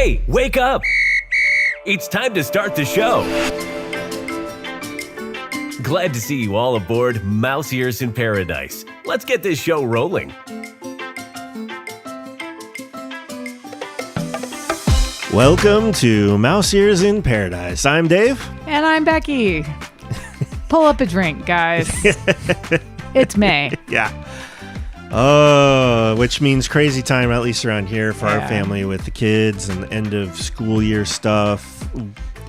Hey, wake up! It's time to start the show. Glad to see you all aboard Mouse Ears in Paradise. Let's get this show rolling. Welcome to Mouse Ears in Paradise. I'm Dave. And I'm Becky. Pull up a drink, guys. It's May. Yeah. Which means crazy time, at least around here, for our family with the kids and end of school year stuff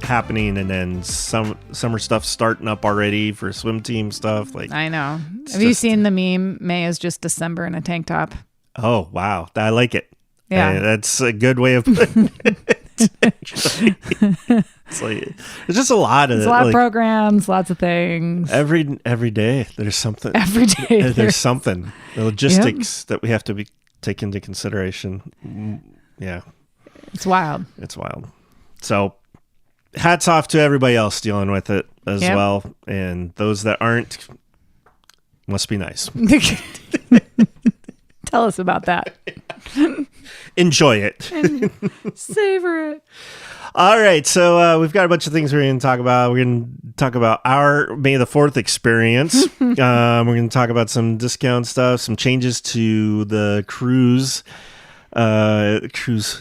happening, and then summer stuff starting up already for swim team stuff. Like, I know. Have you seen the meme? May is just December in a tank top. Oh, wow. I like it. Yeah. That's a good way of putting it. It's like, there's just a lot of programs, lots of things. Every day there's something. Every day there's something. The logistics that we have to take into consideration. Yeah. It's wild. It's wild. So hats off to everybody else dealing with it as well. And those that aren't must be nice. Tell us about that. Enjoy it. Savor it. All right. So we've got a bunch of things we're going to talk about. We're going to talk about our May the 4th experience. We're going to talk about some discount stuff, some changes to the cruise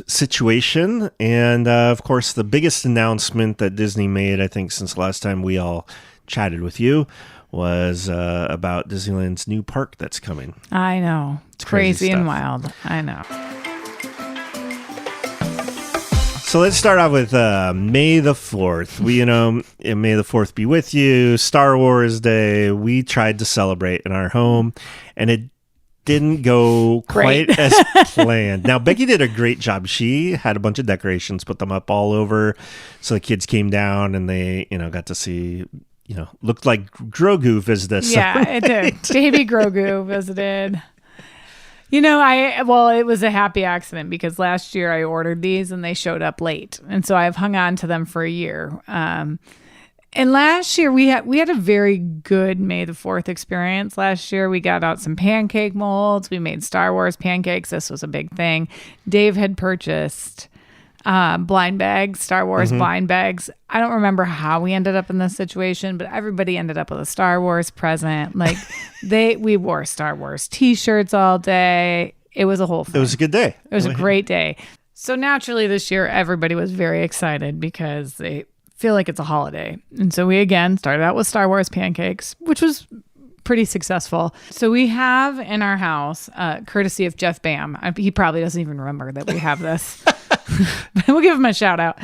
situation. And of course, the biggest announcement that Disney made, I think, since the last time we all chatted with you, was about Disneyland's new park that's coming. I know. It's crazy and wild. I know. So let's start off with May the 4th. We, May the 4th be with you. Star Wars Day. We tried to celebrate in our home, and it didn't go quite as planned. Now, Becky did a great job. She had a bunch of decorations, put them up all over. So the kids came down and they, got to see, looked like Grogu visited us. Yeah, it did. Baby Grogu visited. It was a happy accident because last year I ordered these and they showed up late. And so I've hung on to them for a year. And last year we had a very good May the 4th experience. Last year we got out some pancake molds. We made Star Wars pancakes. This was a big thing. Dave had purchased blind bags, Star Wars blind bags. I don't remember how we ended up in this situation, but everybody ended up with a Star Wars present. Like we wore Star Wars t-shirts all day. It was a whole thing. It was a good day. It was a great day. So naturally this year, everybody was very excited because they feel like it's a holiday. And so we again started out with Star Wars pancakes, which was pretty successful. So we have in our house, courtesy of Jeff Bam. He probably doesn't even remember that we have this. But we'll give him a shout out.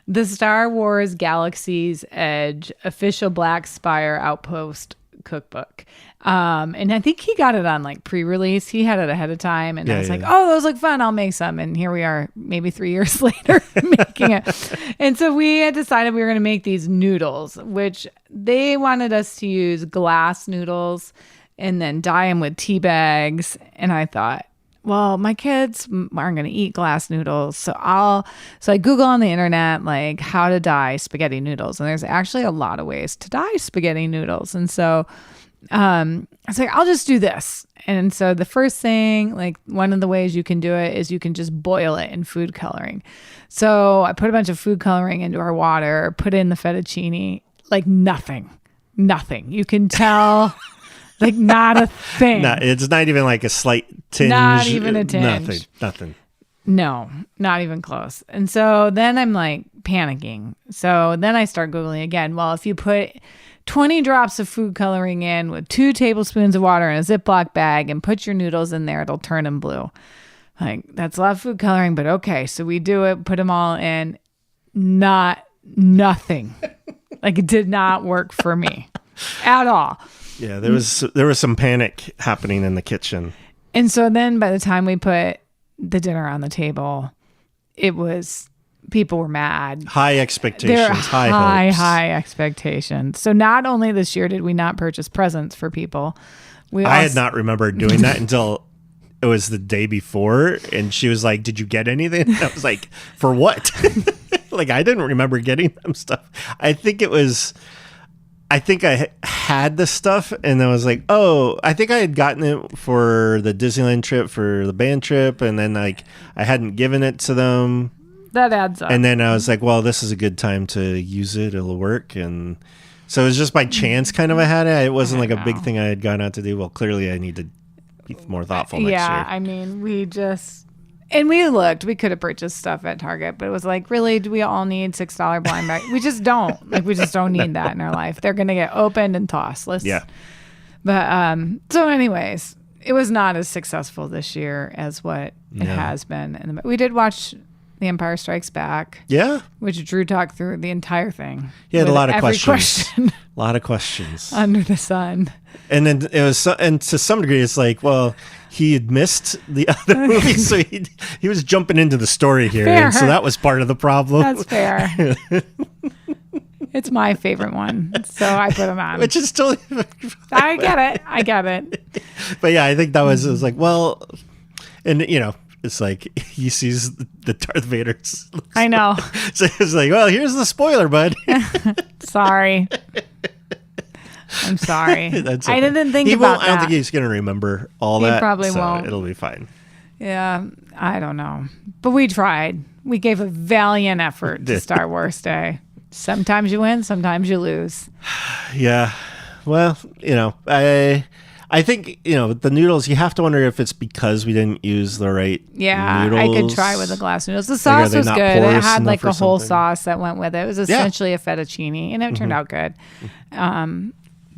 The Star Wars Galaxy's Edge official Black Spire Outpost cookbook. And I think he got it on like pre-release. He had it ahead of time. And I was like, oh, those look fun. I'll make some. And here we are maybe 3 years later making it. And so we had decided we were going to make these noodles, which they wanted us to use glass noodles and then dye them with tea bags. And I thought, well, my kids aren't going to eat glass noodles. So I Google on the internet, like how to dye spaghetti noodles. And there's actually a lot of ways to dye spaghetti noodles. And so I was like, I'll just do this. And so the first thing, like one of the ways you can do it is you can just boil it in food coloring. So I put a bunch of food coloring into our water, put in the fettuccine, like nothing. You can tell... Like not a thing. No, it's not even like a slight tinge. Not even a tinge. Nothing. No, not even close. And so then I'm like panicking. So then I start Googling again. Well, if you put 20 drops of food coloring in with 2 tablespoons of water in a Ziploc bag and put your noodles in there, it'll turn them blue. Like that's a lot of food coloring, but okay. So we do it, put them all in. Nothing. Like it did not work for me at all. Yeah, there was some panic happening in the kitchen. And so then by the time we put the dinner on the table, people were mad. High expectations, high hopes. High expectations. So not only this year did we not purchase presents for people. I had not remembered doing that until it was the day before. And she was like, did you get anything? I was like, for what? Like, I didn't remember getting them stuff. I think it was... I think I had the stuff, and I was like, oh, I think I had gotten it for the Disneyland trip, for the band trip, and then like I hadn't given it to them. That adds up. And then I was like, well, this is a good time to use it. It'll work. And so it was just by chance kind of I had it. It wasn't like a big thing I had gone out to do. Well, clearly I need to be more thoughtful next year. Yeah, I mean, we looked. We could have purchased stuff at Target, but it was like, really, do we all need $6 blind bag? We just don't. Like, we just don't need that in our life. They're going to get opened and tossed. Yeah. But, so anyways, it was not as successful this year as what it has been. And we did watch The Empire Strikes Back. Yeah. Which Drew talked through the entire thing. He had a lot of questions. Question a lot of questions. under the sun. And then it was, and to some degree, it's like, well, he had missed the other movies, so he was jumping into the story here, Fair. and so that was part of the problem. That's fair. It's my favorite one, so I put it on. Which is totally. I get it. But yeah, I think that was, it was like, well, and you know, it's like he sees the Darth Vader. I know. So it's like, well, here's the spoiler, bud. Sorry. I'm sorry. That's I okay. didn't think He about won't, that. I don't think he's going to remember all that. He probably so won't. It'll be fine. Yeah, I don't know. But we tried. We gave a valiant effort to Star Wars Day. Sometimes you win, sometimes you lose. Yeah. Well, you know, I think, you know, the noodles, you have to wonder if it's because we didn't use the right noodles. I could try with the glass noodles. The sauce was good. It had like a whole sauce that went with it. It was essentially a fettuccine, and it turned out good.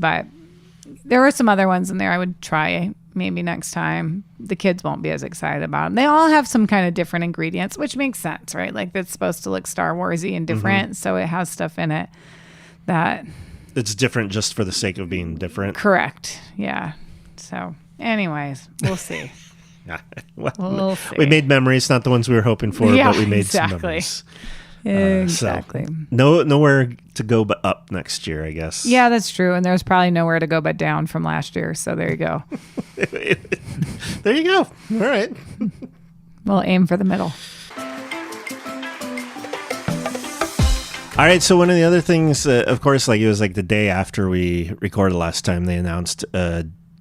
But there were some other ones in there I would try maybe next time. The kids won't be as excited about them. They all have some kind of different ingredients, which makes sense, right? Like it's supposed to look Star Warsy and different, so it has stuff in it that... It's different just for the sake of being different. Correct. Yeah. So, anyways, we'll see. Well, We'll see. we made memories, not the ones we were hoping for, Yeah, but we made exactly. some memories. Exactly. So, nowhere to go but up next year, I guess. Yeah, that's true. And there's probably nowhere to go but down from last year. So there you go. There you go. All right. We'll aim for the middle. All right. So one of the other things, of course, like it was like the day after we recorded last time, they announced,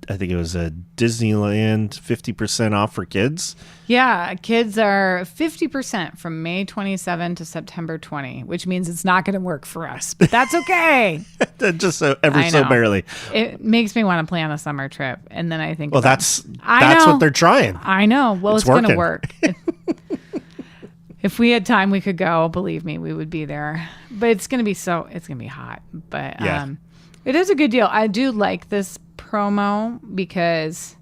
I think it was a Disneyland 50% off for kids. Yeah, kids are 50% from May 27 to September 20, which means it's not going to work for us, but that's okay. Just ever so barely. It makes me want to plan a summer trip, and then I think, Well, that's what they're trying. I know. Well, it's going to working. work. If we had time, we could go. Believe me, we would be there. But it's going to be hot. But Yeah. it is a good deal. I do like this promo because,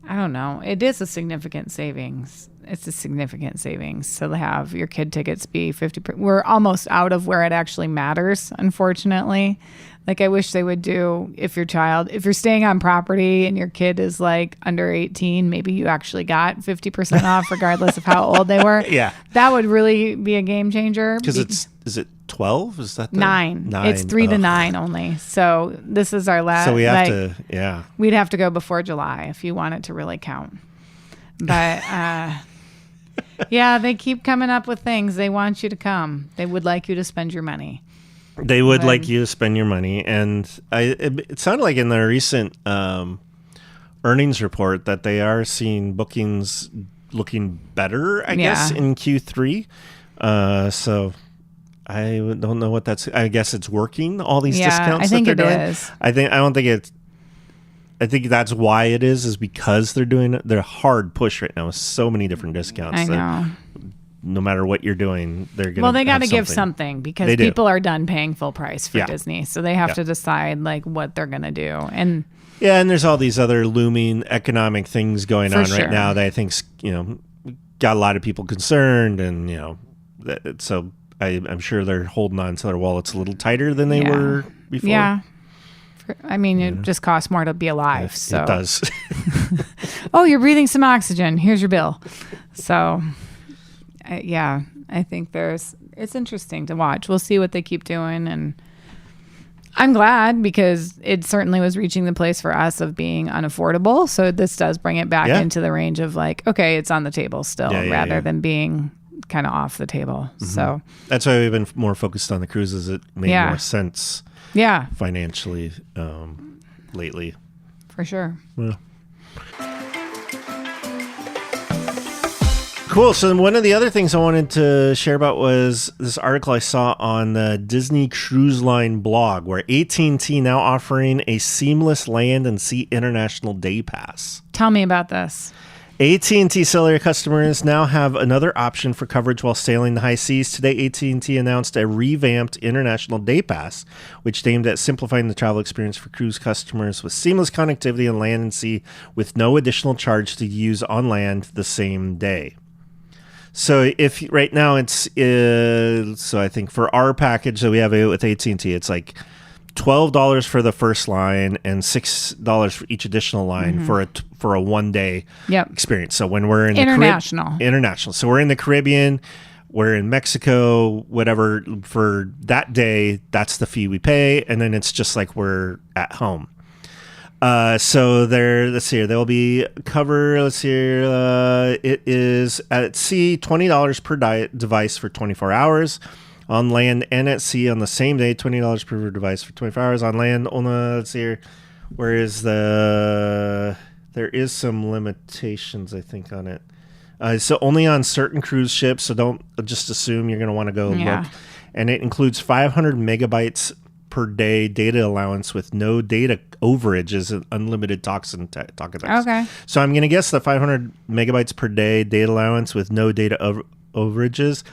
I don't know, it is a significant savings. It's a significant savings to have your kid tickets be 50%. We're almost out of where it actually matters, unfortunately. Like, I wish they would do, if you're staying on property and your kid is like under 18, maybe you actually got 50% off regardless of how old they were. Yeah. That would really be a game changer. Because is it 12? Is that 9? It's 3 to 9 only. So this is our last. So we have to, yeah. We'd have to go before July if you want it to really count. But yeah, they keep coming up with things. They want you to come. They would like you to spend your money. They would like you to spend your money. And it sounded like in the recent earnings report that they are seeing bookings looking better, I guess, in Q3. So I don't know what that's. I guess it's working. All these discounts. I think that they're doing. is. I think that's why it is because they're doing their hard push right now with so many different discounts. I know. No matter what you're doing, they're going. Well, they got to give something because people are done paying full price for Yeah. Disney, so they have to decide like what they're going to do. And yeah, and there's all these other looming economic things going on right now that I think got a lot of people concerned, and so I'm sure they're holding on to their wallets a little tighter than they were before. Yeah. I mean, it just costs more to be alive. So it does. Oh, you're breathing some oxygen. Here's your bill. So, I think it's interesting to watch. We'll see what they keep doing. And I'm glad because it certainly was reaching the place for us of being unaffordable. So this does bring it back into the range of like, okay, it's on the table still rather than being kind of off the table. So That's why we've been more focused on the cruises. It made more sense financially lately. For sure. Yeah. Cool. So one of the other things I wanted to share about was this article I saw on the Disney Cruise Line blog, where AT&T now offering a seamless land and sea international day pass. Tell me about this. AT&T Cellular customers now have another option for coverage while sailing the high seas. Today, AT&T announced a revamped international day pass, which aimed at simplifying the travel experience for cruise customers with seamless connectivity on land and sea with no additional charge to use on land the same day. So if right now it's so I think for our package that we have with AT&T, it's like $12 for the first line and $6 for each additional line for a 1 day experience. So when we're in international, so we're in the Caribbean, we're in Mexico, whatever, for that day, that's the fee we pay, and then it's just like we're at home. So let's see here. There'll be cover. Let's see here. It is at sea, $20 per device for 24 hours. On land and at sea on the same day, $20 per device for 24 hours. On land, let's see here. Where is there is some limitations, I think, on it. So only on certain cruise ships. So don't just assume you're going to want to go look. And it includes 500 megabytes per day data allowance with no data overages and unlimited talk and text. Okay. So I'm going to guess the 500 megabytes per day data allowance with no data overages.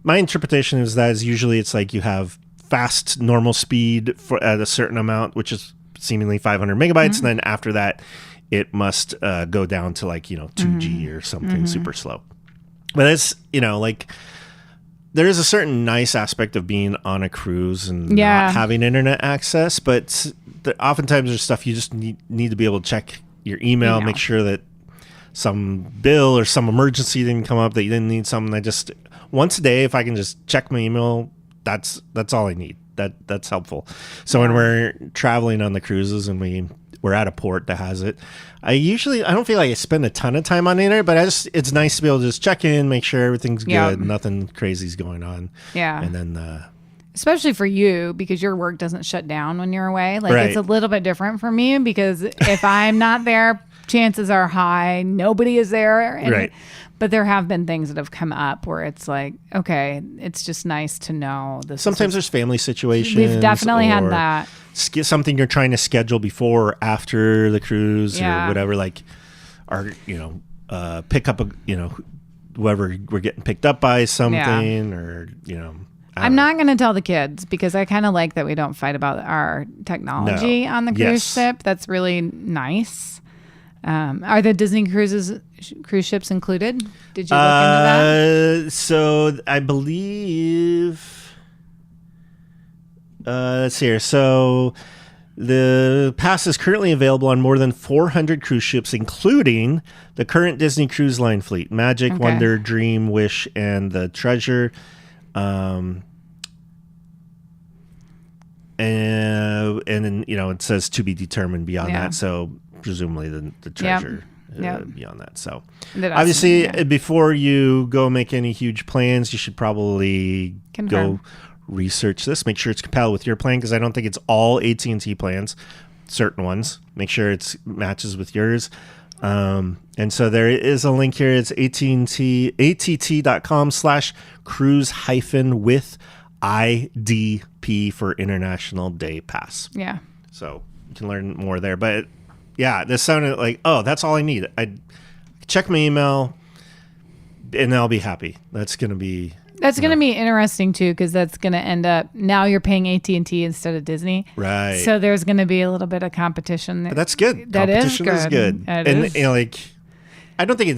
My interpretation is that is usually it's like you have fast normal speed at a certain amount, which is seemingly 500 megabytes. And then after that, it must go down to 2G or something super slow. But it's, there is a certain nice aspect of being on a cruise and not having internet access, but oftentimes there's stuff you just need to be able to check your email, make sure that some bill or some emergency didn't come up, that you didn't need something. Once a day, if I can just check my email, that's all I need. That's helpful. So when we're traveling on the cruises and we're at a port that has it, I don't feel like I spend a ton of time on the internet, but it's nice to be able to just check in, make sure everything's good, nothing crazy's going on. Yeah. And then especially for you, because your work doesn't shut down when you're away. It's a little bit different for me, because if I'm not there, chances are high nobody is there. But there have been things that have come up where it's like, okay, it's just nice to know this. Sometimes there's family situations. We've definitely had that. Something you're trying to schedule before or after the cruise or whatever, pick up whoever we're getting picked up by something or, I'm not going to tell the kids, because I kind of like that we don't fight about our technology on the cruise ship. That's really nice. Are the Disney cruise ships included? Did you look into that? So I believe, let's see here. So the pass is currently available on more than 400 cruise ships, including the current Disney Cruise Line fleet: Magic, Wonder, Dream, Wish, and the Treasure. And then, it says to be determined beyond that. So presumably the Treasure beyond that. So obviously before you go make any huge plans, you should probably go research this. Make sure it's compatible with your plan, because I don't think it's all AT&T plans. Certain ones. Make sure it matches with yours. And so there is a link here. It's att.com/cruise- IDP for International Day Pass. Yeah. So you can learn more there. But this sounded like, that's all I need. I check my email and I'll be happy. That's going to be interesting too, because that's going to end up, now you're paying AT&T instead of Disney. Right. So there's going to be a little bit of competition. But that's good. Competition is good. I don't think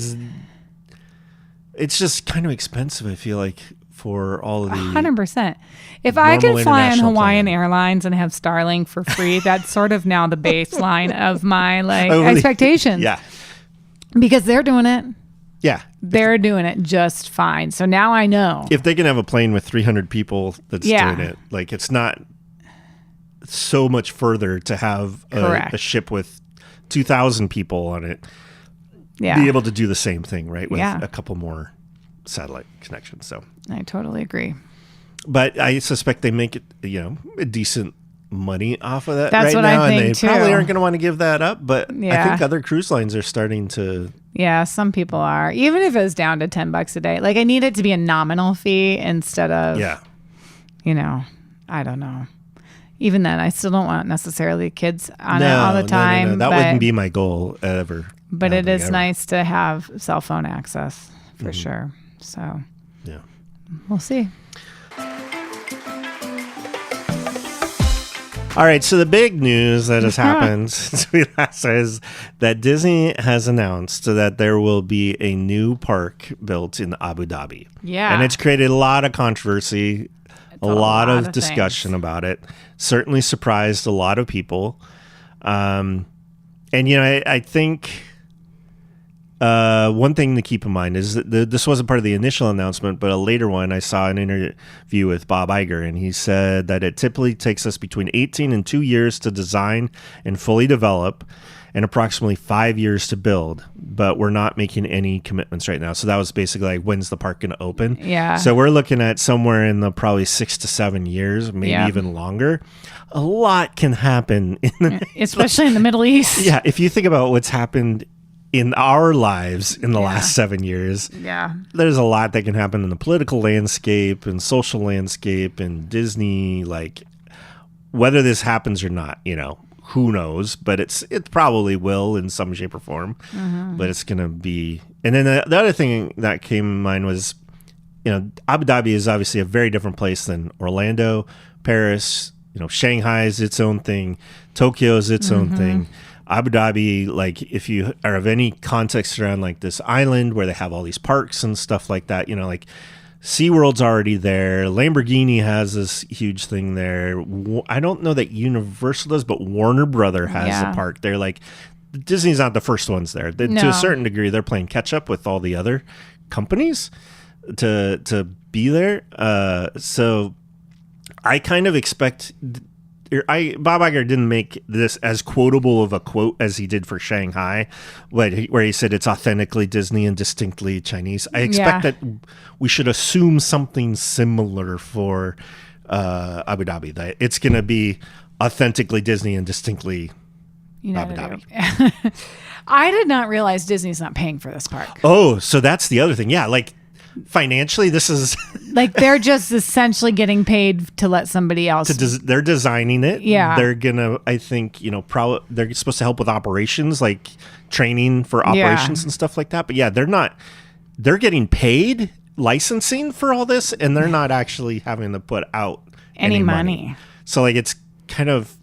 it's just kind of expensive, I feel like, for all of the 100%. If I can fly on Hawaiian Airlines and have Starlink for free, that's sort of now the baseline of my expectations. Yeah. Because they're doing it. Yeah. They're doing it just fine. So now I know. If they can have a plane with 300 people that's doing it, it's not so much further to have a ship with 2,000 people on it be able to do the same thing, right? With a couple more satellite connection. So I totally agree. but I suspect they make it, a decent money off of that That's right what now, I think, and they too. probably aren't going to want to give that up. But I Yeah. think other cruise lines are starting to. Yeah, some people are. Even if it was down to $10 a day. Like, I need it to be a nominal fee instead of, Yeah. I don't know. Even then, I still don't want necessarily kids on it all the time. No. That wouldn't be my goal ever. But I it don't think is ever. nice to have cell phone access for sure. So Yeah. we'll see. All right, so the big news that has happened since we last said is that Disney has announced that there will be a new park built in Abu Dhabi. Yeah. And it's created a lot of controversy, a lot of discussion things. about it. Certainly surprised a lot of people. And, I think one thing to keep in mind is that this wasn't part of the initial announcement, but a later one, I saw an interview with Bob Iger, and he said that it typically takes us between 18 and 2 years to design and fully develop, and approximately 5 years to build, but we're not making any commitments right now. So that was basically like, when's the park going to open? Yeah. So we're looking at somewhere in the probably 6 to 7 years, maybe Yeah. even longer. A lot can happen Especially in the Middle East. yeah, if you think about what's happened in our lives in the last 7 years, Yeah. there's a lot that can happen in the political landscape and social landscape and Disney, like whether this happens or not, who knows, but it probably will in some shape or form, but it's going to be. And then the other thing that came in mind was, Abu Dhabi is obviously a very different place than Orlando, Paris, Shanghai is its own thing. Tokyo is its own thing. Abu Dhabi, like if you are of any context around like this island where they have all these parks and stuff like that, like SeaWorld's already there. Lamborghini has this huge thing there. I don't know that Universal does, but Warner Brother has a park there. Like Disney's not the first ones there. To a certain degree, they're playing catch up with all the other companies to be there. So I kind of expect. Bob Iger didn't make this as quotable of a quote as he did for Shanghai, where he said it's authentically Disney and distinctly Chinese. I expect that we should assume something similar for Abu Dhabi, that it's going to be authentically Disney and distinctly Abu Dhabi. I did not realize Disney's not paying for this park. Oh, so that's the other thing. Yeah, like financially, this is like they're just essentially getting paid to let somebody else. They're designing it. Yeah, they're gonna. I think they're supposed to help with operations, like training for operations and stuff like that. But yeah, they're not. They're getting paid licensing for all this, and they're not actually having to put out any money. So like it's kind of,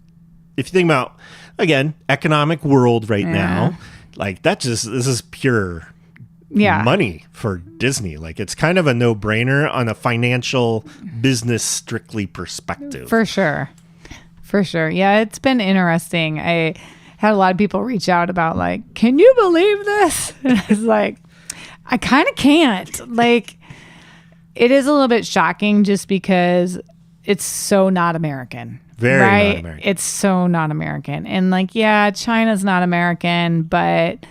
if you think about again economic world right now, like this is pure. Money for Disney. Like it's kind of a no-brainer on a financial business strictly perspective. For sure. Yeah, it's been interesting. I had a lot of people reach out about like, can you believe this? And I was like, I kind of can't. Like, it is a little bit shocking just because it's so not American. Very not American. It's so not American. And like, yeah, China's not American, but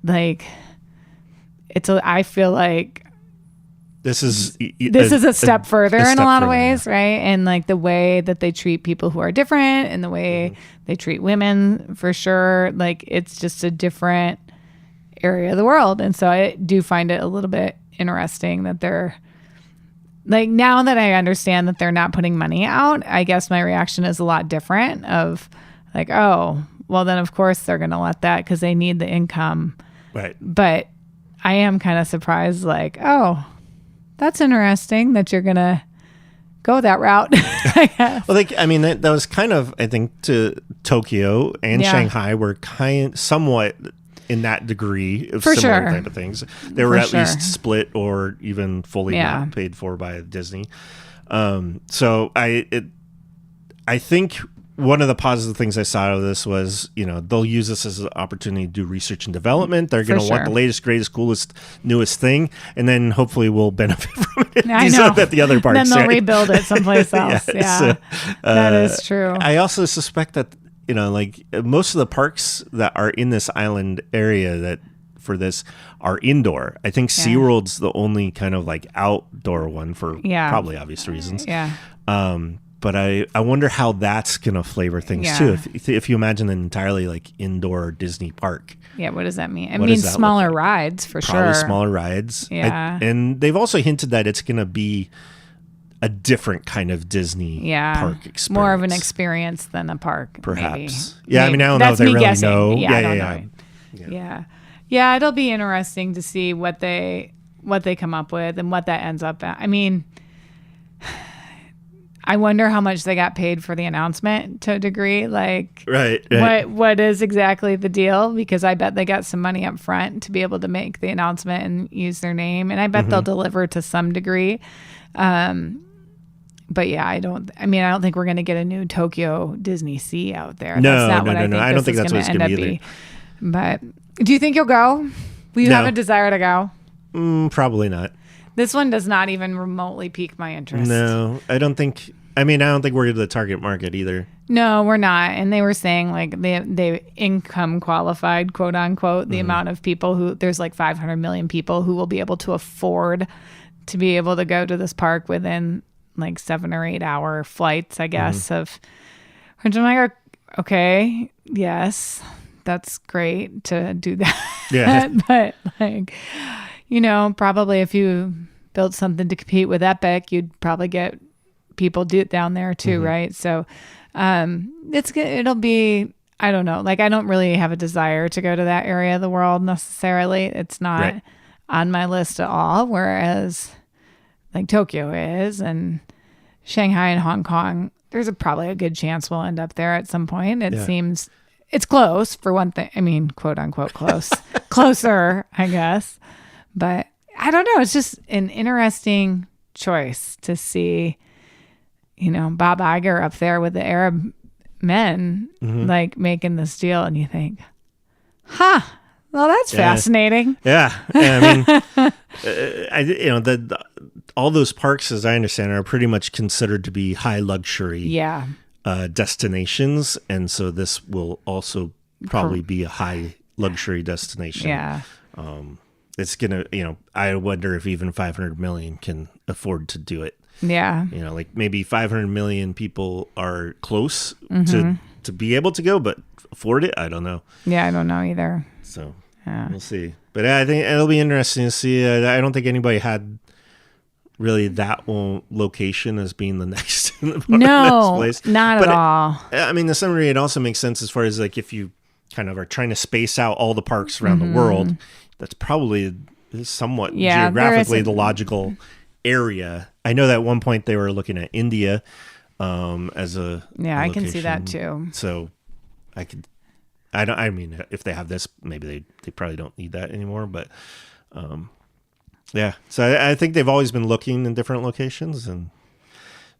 like I feel like this is a step further in a lot of further, ways, right? And like the way that they treat people who are different and the way they treat women, for sure. Like it's just a different area of the world. And so I do find it a little bit interesting that they're like, now that I understand that they're not putting money out, I guess my reaction is a lot different of like, oh, well then of course they're going to let that because they need the income. Right. But I am kind of surprised, like, oh, that's interesting that you're going to go that route. Well, like, I mean, that was kind of, I think, to Tokyo and Shanghai were somewhat in that degrey of similar type of things. They were at least split or even fully not paid for by Disney. So I think one of the positive things I saw out of this was, they'll use this as an opportunity to do research and development. They're going to want the latest, greatest, coolest, newest thing, and then hopefully we'll benefit from it. I know. At the other parts. Then they'll rebuild it someplace else. That is true. I also suspect that, like most of the parks that are in this island area that for this are indoor. I think SeaWorld's the only kind of like outdoor one for probably obvious reasons. Yeah. But I wonder how that's going to flavor things too. If you imagine an entirely like indoor Disney park. Yeah, what does that mean? It means smaller rides for Probably sure. smaller rides. Yeah. And they've also hinted that it's going to be a different kind of Disney park experience. More of an experience than a park. Perhaps. Maybe. Yeah, maybe. I mean, I don't know if they really guessing. know. Yeah, I don't know. Yeah, it'll be interesting to see what they come up with and what that ends up at. I mean, I wonder how much they got paid for the announcement to a degree. Like, right. What is exactly the deal? Because I bet they got some money up front to be able to make the announcement and use their name. And I bet they'll deliver to some degree. But yeah, I don't think we're going to get a new Tokyo Disney Sea out there. No, that's not no, what no, I think no. I don't think that's what it's going to be either. But do you think you'll go? Will you have a desire to go? Probably not. This one does not even remotely pique my interest. No, I don't think. I mean, I don't think we're the target market either. No, we're not. And they were saying like they income qualified, quote unquote, the amount of people who there's like 500 million people who will be able to afford to be able to go to this park within like 7 or 8 hour flights, I guess, of which I'm like, okay, yes, that's great to do that. Yeah. But like, you know, probably if you built something to compete with Epic, you'd probably get people down there too, right? So it's good. It'll be, I don't know, like I don't really have a desire to go to that area of the world necessarily. It's not on my list at all, whereas like Tokyo is, and Shanghai and Hong Kong, there's probably a good chance we'll end up there at some point. It seems it's close for one thing. I mean, quote unquote close, closer, I guess. But I don't know. It's just an interesting choice to see, you know, Bob Iger up there with the Arab men like making this deal, and you think, well, that's fascinating. Yeah. I mean, all those parks, as I understand, are pretty much considered to be high luxury destinations. And so this will also probably be a high luxury destination. Yeah. It's going to, you know, I wonder if even 500 million can afford to do it. Yeah. You know, like maybe 500 million people are close to be able to go, but afford it, I don't know. Yeah, I don't know either. So we'll see. But I think it'll be interesting to see. I don't think anybody had really that location as being the next, next place. Not at all. I mean, to some degree, it also makes sense as far as like if you kind of are trying to space out all the parks around the world, that's probably somewhat geographically the logical area. I know that at one point they were looking at India as a I can see that too. So I mean, if they have this, maybe they probably don't need that anymore. But so I think they've always been looking in different locations, and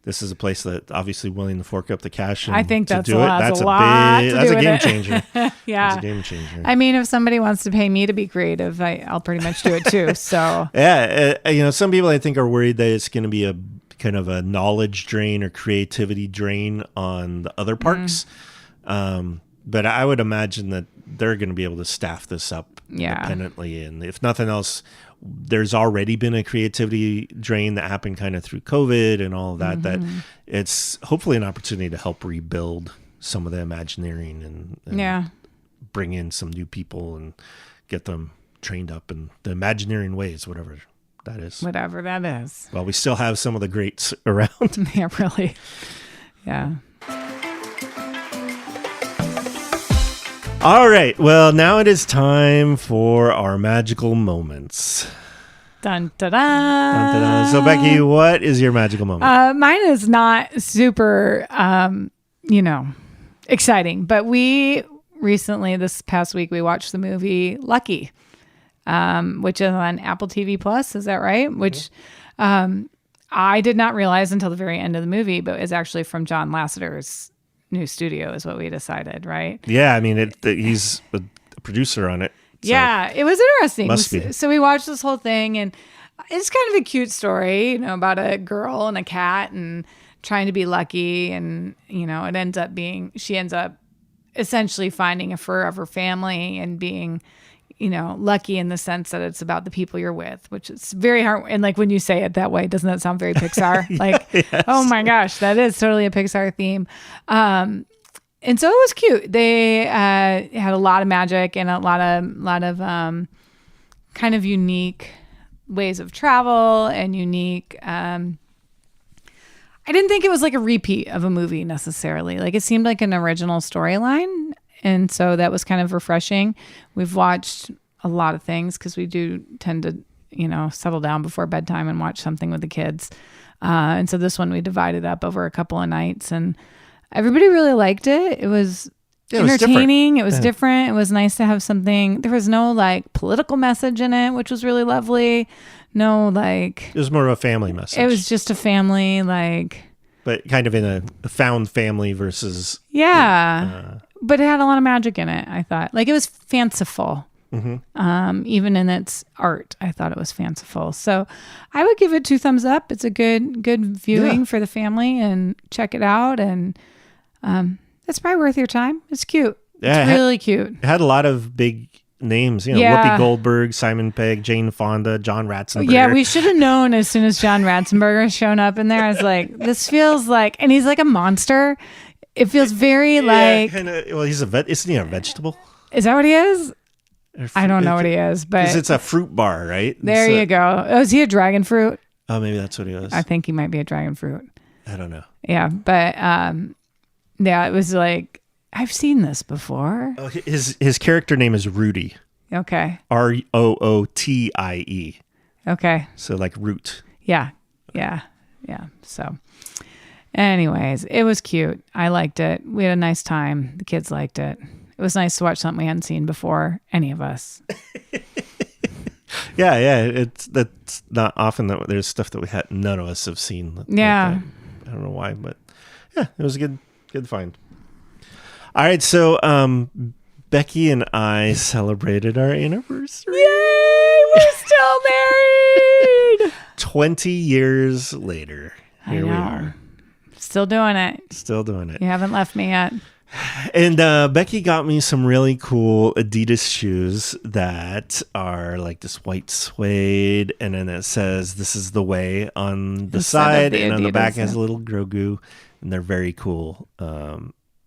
this is a place that obviously willing to fork up the cash. And I think to that's do a it. lot. That's That's a game changer. Yeah, it's a game changer. I mean, if somebody wants to pay me to be creative, I'll pretty much do it too. So you know, some people I think are worried that it's going to be a kind of a knowledge drain or creativity drain on the other parks. But I would imagine that they're going to be able to staff this up independently. And if nothing else, there's already been a creativity drain that happened kind of through COVID and all of that, that it's hopefully an opportunity to help rebuild some of the Imagineering and bring in some new people and get them trained up in the Imagineering ways, whatever that is. Whatever that is. Well, we still have some of the greats around. Yeah, really. Yeah. All right. Well, now it is time for our magical moments. Dun, da, da. Dun, da, da. So, Becky, what is your magical moment? Mine is not super, exciting. But we recently, this past week, we watched the movie Lucky, which is on Apple TV Plus. Is that right? Which I did not realize until the very end of the movie, but is actually from John Lasseter's new studio, is what we decided, right? Yeah, I mean, he's a producer on it. So yeah, it was interesting. Must be. So we watched this whole thing, and it's kind of a cute story, about a girl and a cat and trying to be lucky, and it ends up being she ends up essentially finding a forever family and being, lucky in the sense that it's about the people you're with, which is very hard. And like when you say it that way, doesn't that sound very Pixar? Like, yes. Oh my gosh, that is totally a Pixar theme. And so it was cute. They had a lot of magic and a lot of kind of unique ways of travel and unique. I didn't think it was like a repeat of a movie necessarily. Like it seemed like an original storyline. And so that was kind of refreshing. We've watched a lot of things because we do tend to, settle down before bedtime and watch something with the kids. And so this one we divided up over a couple of nights and everybody really liked it. It was entertaining. It was different. It was nice to have something. There was no like political message in it, which was really lovely. No, like. It was more of a family message. It was just a family, like. But kind of in a found family versus. Yeah. But it had a lot of magic in it, I thought. Like it was fanciful. Mm-hmm. Even in its art, I thought it was fanciful. So I would give it 2 thumbs up. It's a good viewing for the family and check it out. And it's probably worth your time. It's cute. Yeah, it's really cute. It had a lot of big names, Whoopi Goldberg, Simon Pegg, Jane Fonda, John Ratzenberger. Yeah, we should have known as soon as John Ratzenberger shown up in there. I was like, this feels like, and he's like a monster. It feels very like. Well, he's isn't he a vegetable? Is that what he is? I don't know what he is, but. Because it's a fruit bar, right? There you go. Oh, is he a dragon fruit? Oh, maybe that's what he was. I think he might be a dragon fruit. I don't know. Yeah, but it was like, I've seen this before. Oh, his character name is Rudy. Okay. Rootie. Okay. So like root. Yeah. So anyways, it was cute. I liked it. We had a nice time. The kids liked it. It was nice to watch something we hadn't seen before, any of us. Yeah. That's not often that there's stuff that none of us have seen. Yeah. Like I don't know why, but yeah, it was a good find. All right, so Becky and I celebrated our anniversary. Yay! We're still married. 20 years later, here we are. Still doing it. You haven't left me yet. And Becky got me some really cool Adidas shoes that are like this white suede, and then it says "This is the way" on the side, and on the back has a little Grogu, and they're very cool.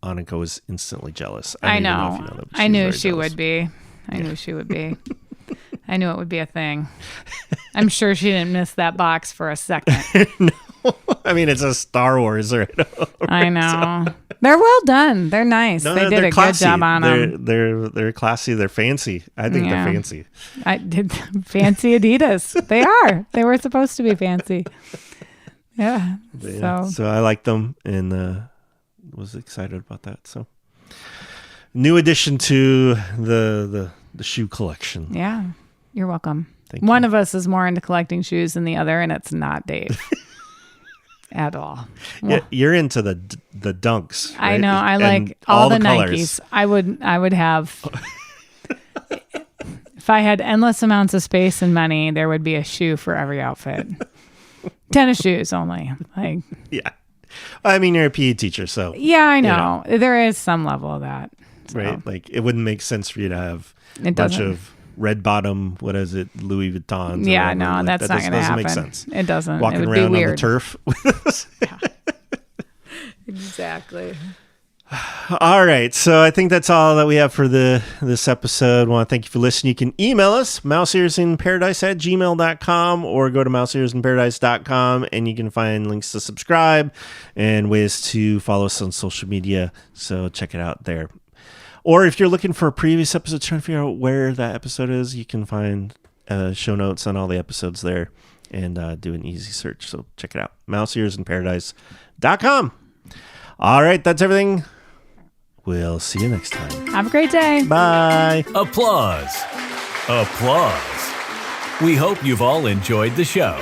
Annika was instantly jealous. I know. I knew she would be. I knew it would be a thing. I'm sure she didn't miss that box for a second. No. I mean, it's a Star Wars right now. I know. So. They're well done. They're nice. No, they did a classy. Good job on them. They're classy. They're fancy. I think they're fancy. I did fancy Adidas. They are. They were supposed to be fancy. Yeah. So I like them and was excited about that. So new addition to the shoe collection. Yeah. You're welcome. Thank you. One of us is more into collecting shoes than the other, and it's not Dave. At all. Yeah, you're into the dunks. Right? I know. I like all the Nikes. I would have. If I had endless amounts of space and money, there would be a shoe for every outfit. Tennis shoes only. Like. Yeah. I mean, you're a PE teacher, so. Yeah, I know. There is some level of that. So. Right. Like it wouldn't make sense for you to have a bunch of red bottom, what is it, Louis Vuittons? Yeah, no, like, that's not going to happen. Doesn't make sense. It doesn't. Walking it would around be weird. on the turf. Yeah. Exactly. All right, so I think that's all that we have for this episode. I want to thank you for listening. You can email us, mouseearsinparadise@gmail.com, or go to mouseearsinparadise.com, and you can find links to subscribe and ways to follow us on social media. So check it out there. Or if you're looking for a previous episode, trying to figure out where that episode is, you can find show notes on all the episodes there and do an easy search. So check it out, mouseearsinparadise.com. All right, that's everything. We'll see you next time. Have a great day. Bye. Applause. We hope you've all enjoyed the show.